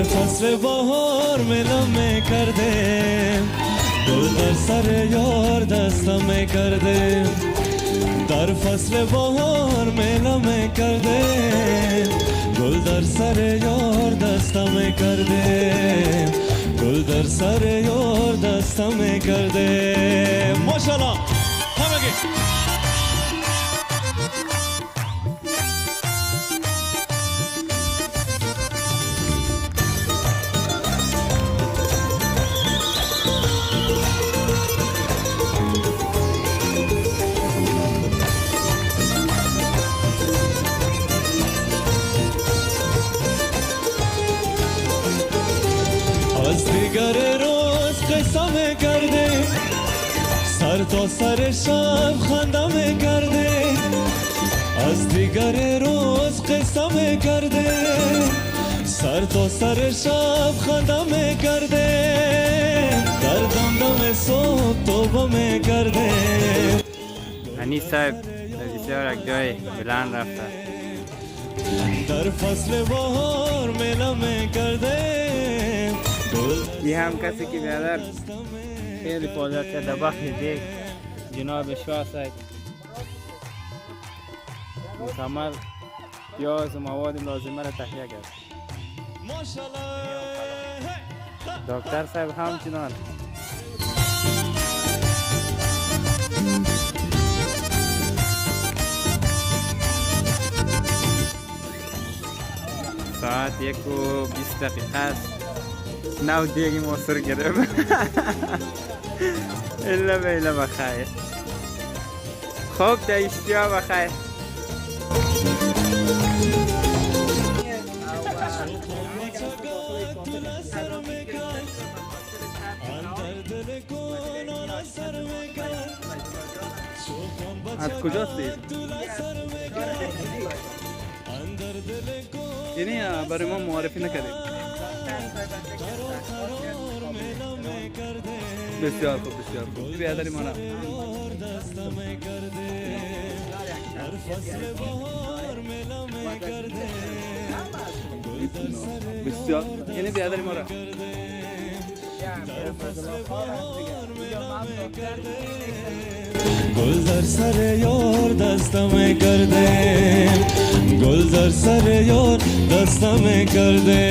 در فصل بهار ملم کرده گل در سر یار دستم کرده در فصل بهار ملم کرده گل در سر یار دستم کرده گل در سر یار دستم کرده ماشاءالله همگی از دیگر روز قسم کرده سر تا سر شب خندم کرده از دیگر روز قسم کرده سر تا سر شب خندم کرده در دم صبح توبه کرده هنی صاحب بسیار یک جای بلند رفته در فصل بهار ملم کرده یه هم کسی که بیادر خیلی فاضل کرده بخش دیگ جناب شاه صاحب مکمل پیاز و مواد لازمه را تهیه کرد دکتر صاحب همچنان ساعت 1:20 است نو دیگی موثر گرم الا بیلا بخیر خوب تا اشتیا بخیر از کجاست دید؟ یعنی برای ما معرفی نکردیم بسیار خوب بسیار خوب بیادری مانا بسیار یعنی بیادری مانا گل در سر یار دستم کرده گل در سر یار دستم کرده